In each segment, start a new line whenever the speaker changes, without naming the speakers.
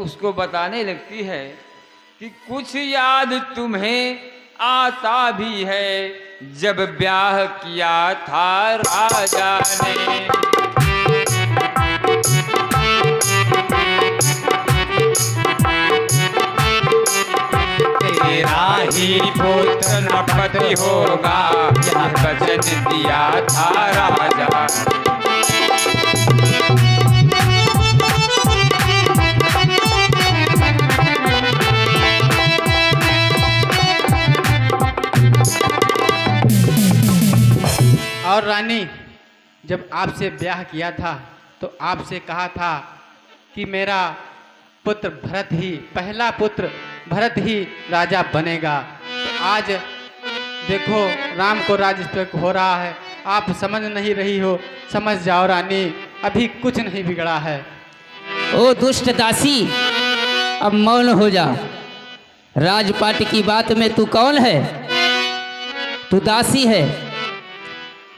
उसको बताने लगती है कि कुछ याद तुम्हें आता भी है, जब ब्याह किया था राजा ने। तेरा ही पुत्र नरपति होगा, यह वचन दिया था राजा।
और रानी, जब आपसे ब्याह किया था तो आपसे कहा था कि मेरा पुत्र भरत ही, पहला पुत्र भरत ही राजा बनेगा। तो आज देखो राम को राज्य हो रहा है, आप समझ नहीं रही हो। समझ जाओ रानी, अभी कुछ नहीं बिगड़ा है।
ओ दुष्ट दासी, अब मौन हो जा। राजपाट की बात में तू कौन है? तू दासी है।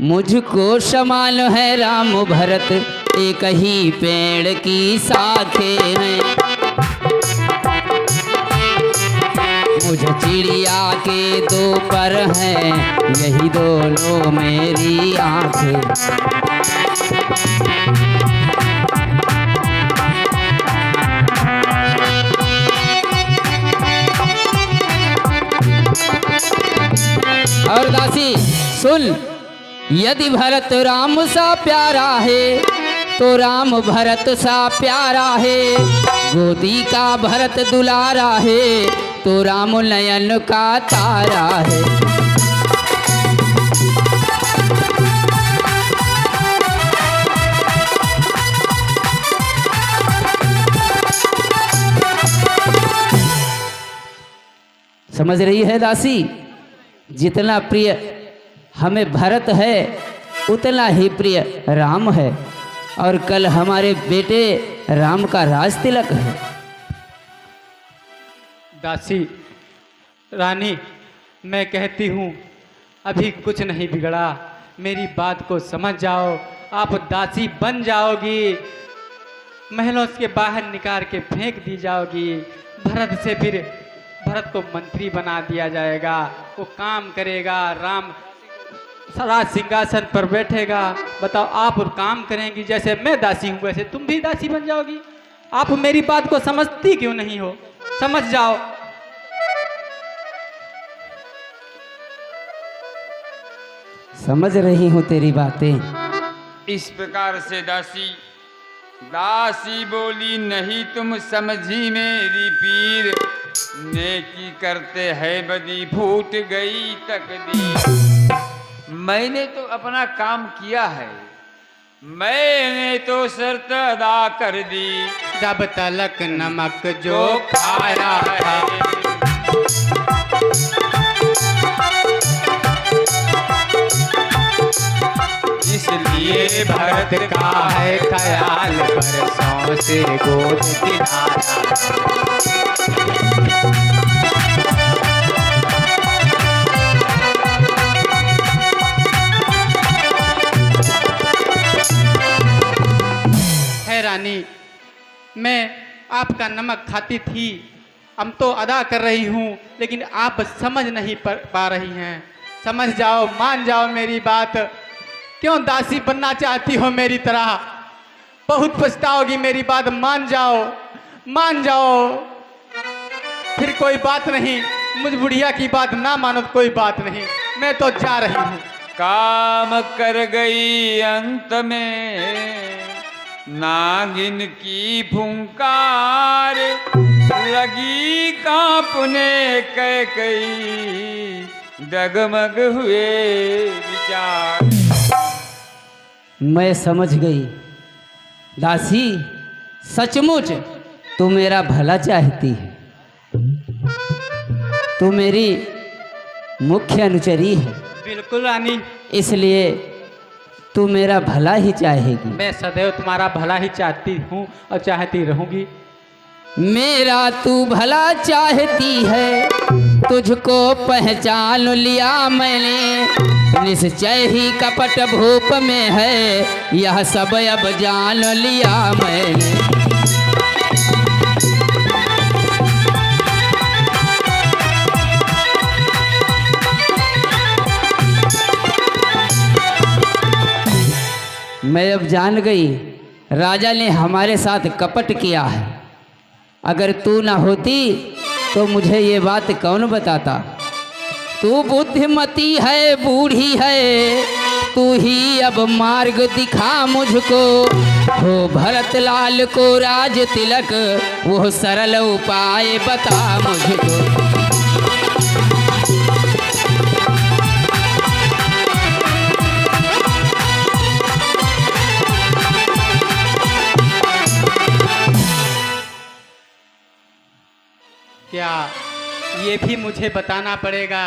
मुझको समान है राम भरत, एक ही पेड़ की शाखें हैं। मुझे चिड़िया के दो पर हैं, यही दोनों मेरी आंखें। और दासी सुन, यदि भरत राम सा प्यारा है तो राम भरत सा प्यारा है। गोदी का भरत दुलारा है तो राम नयन का तारा है। समझ रही है दासी? जितना प्रिय हमें भरत है उतना ही प्रिय राम है, और कल हमारे बेटे राम का राज तिलक है।
दासी रानी, मैं कहती हूँ अभी कुछ नहीं बिगड़ा, मेरी बात को समझ जाओ। आप दासी बन जाओगी, महलों के बाहर निकाल के फेंक दी जाओगी। भरत से फिर भरत को मंत्री बना दिया जाएगा, वो काम करेगा, राम राज सिंहासन पर बैठेगा। बताओ, आप काम करेंगी जैसे मैं दासी हूँ वैसे तुम भी दासी बन जाओगी। आप मेरी बात को समझती क्यों नहीं हो? समझ जाओ।
समझ रही हूँ तेरी बातें।
इस प्रकार से दासी बोली, नहीं तुम समझी मेरी पीर, नेकी करते है बदी फूट गई तकदीर। मैंने तो अपना काम किया है, मैंने तो शर्त अदा कर दी,
जब तलक नमक जो खाया है। इसलिए भरत का है ख्याल, बरसों से गोद किनारा। है रानी, मैं आपका नमक खाती थी, हम तो अदा कर रही हूँ, लेकिन आप समझ नहीं पा रही हैं। समझ जाओ, मान जाओ मेरी बात। क्यों दासी बनना चाहती हो मेरी तरह? बहुत पछताओगी, मेरी बात मान जाओ, मान जाओ। फिर कोई बात नहीं, मुझ बुढ़िया की बात ना मानो तो कोई बात नहीं, मैं तो जा रही हूँ।
काम कर गई अंत में नागिन की फुंकार, लगी कांपने कैकई, डगमग हुए विचार।
मैं समझ गई दासी, सचमुच तू मेरा भला चाहती है, तू मेरी मुख्य अनुचरी है।
बिल्कुल रानी,
इसलिए तू मेरा भला ही चाहेगी।
मैं सदैव तुम्हारा भला ही चाहती हूँ और चाहती रहूंगी।
मेरा तू भला चाहती है, तुझको पहचान लिया मैंने, निश्चय ही कपट भूप में है, यह सब अब जान लिया मैंने। मैं अब जान गई राजा ने हमारे साथ कपट किया है। अगर तू ना होती तो मुझे ये बात कौन बताता। तू बुद्धिमती है, बूढ़ी है, तू ही अब मार्ग दिखा मुझको। हो भरत लाल को राज तिलक, वो सरल उपाय बता मुझको।
क्या ये भी मुझे बताना पड़ेगा?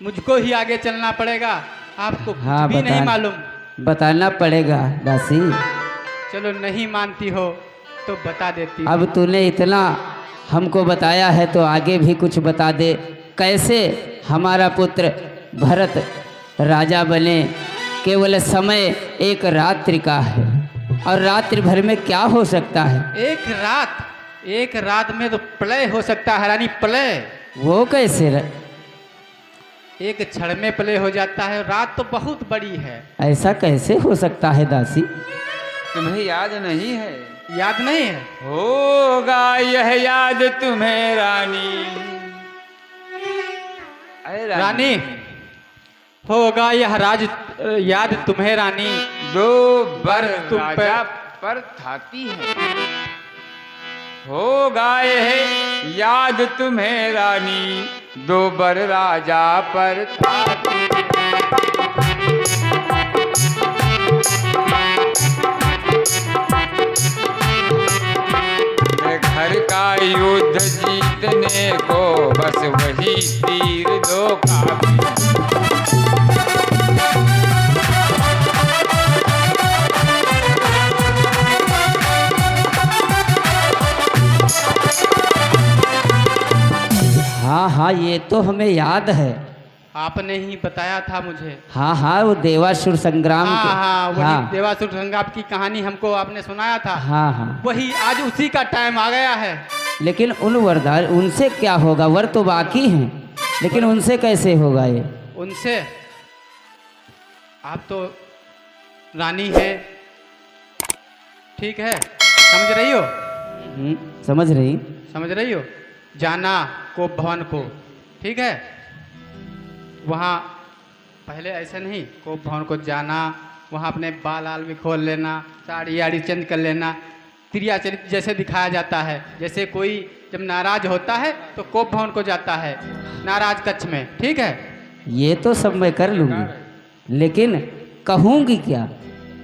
मुझको ही आगे चलना पड़ेगा? आपको कुछ
हाँ,
भी नहीं मालूम?
बताना पड़ेगा दासी।
चलो नहीं मानती हो तो बता देती हूँ।
अब तूने इतना हमको बताया है तो आगे भी कुछ बता दे। कैसे हमारा पुत्र भरत राजा बने? केवल समय एक रात्रि का है और रात्रि भर में क्या हो सकता है?
एक रात में तो प्रलय हो सकता है रानी, प्रलय।
वो कैसे
एक क्षण में प्रलय हो जाता है। रात तो बहुत बड़ी है।
ऐसा कैसे हो सकता है दासी?
तुम्हें याद नहीं है?
याद नहीं है?
होगा यह याद तुम्हें रानी। अरे
रानी, होगा यह राज याद तुम्हें रानी।
दो बर
तुम
राजा पर थाती है। होगा यह याद तुम्हें रानी, दो बर राजा पर थाती है। घर का युद्ध जीतने को बस वही तीर दो काफी।
हाँ हाँ, ये तो हमें याद है।
आपने ही बताया था मुझे।
हाँ हाँ, वो देवासुर संग्राम के।
हाँ, वही
हाँ
देवासुर संग्राम की कहानी हमको आपने सुनाया था।
हाँ हाँ,
वही आज उसी का टाइम आ गया है।
लेकिन उन वरदान उनसे क्या होगा? वर तो बाकी हैं, लेकिन उनसे कैसे होगा ये?
उनसे आप तो रानी है, ठीक है? समझ रही हो? समझ रही हो? जाना कोप भवन को, ठीक है? वहाँ पहले ऐसे नहीं, कोप भवन को जाना, वहाँ अपने बाल आल भी खोल लेना, साड़ी आड़ी चेंज कर लेना, क्रिया चरित्र जैसे दिखाया जाता है। जैसे कोई जब नाराज होता है तो कोप भवन को जाता है, नाराज कक्ष में, ठीक है?
ये तो सब मैं कर लूँगी, लेकिन कहूँगी क्या?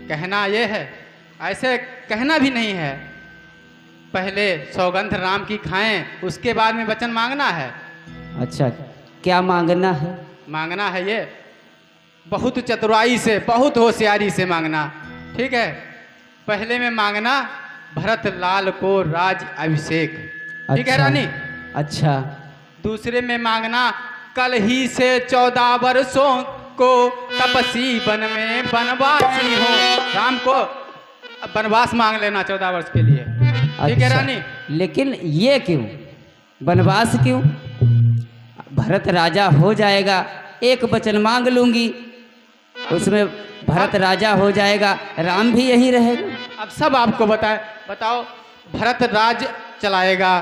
कहना ये है, ऐसे कहना भी नहीं है। पहले सौगंध राम की खाएं, उसके बाद में वचन मांगना है।
अच्छा, क्या मांगना है?
मांगना है ये बहुत चतुराई से, बहुत होशियारी से मांगना, ठीक है? पहले में मांगना भरत लाल को राज अभिषेक, ठीक है रानी?
अच्छा।
दूसरे में मांगना कल ही से 14 वर्षों को तपसी वन में वनवासी हो। राम को वनवास मांग लेना 14 वर्ष के लिए, ठीक है रानी?
लेकिन ये क्यों वनवास क्यों? भरत राजा हो जाएगा, एक वचन मांग लूंगी, उसमें भरत राजा हो जाएगा, राम भी यही रहेगा।
अब सब आपको बताओ, भरत राज चलाएगा,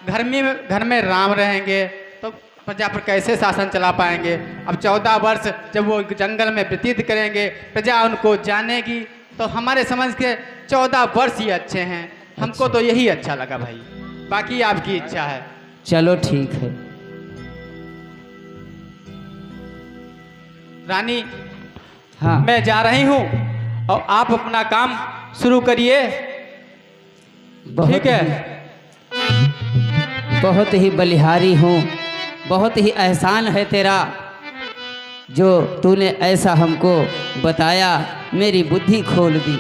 घर में राम रहेंगे तो प्रजा पर कैसे शासन चला पाएंगे? अब 14 वर्ष जब वो जंगल में व्यतीत करेंगे, प्रजा उनको जानेगी, तो हमारे समझ के 14 वर्ष ही अच्छे हैं। हमको तो यही अच्छा लगा भाई, बाकी आपकी इच्छा है।
चलो ठीक है
रानी,
हाँ,
मैं जा रही हूँ और आप अपना काम शुरू करिए, ठीक है?
बहुत ही बलिहारी हूँ, बहुत ही एहसान है तेरा जो तूने ऐसा हमको बताया, मेरी बुद्धि खोल दी।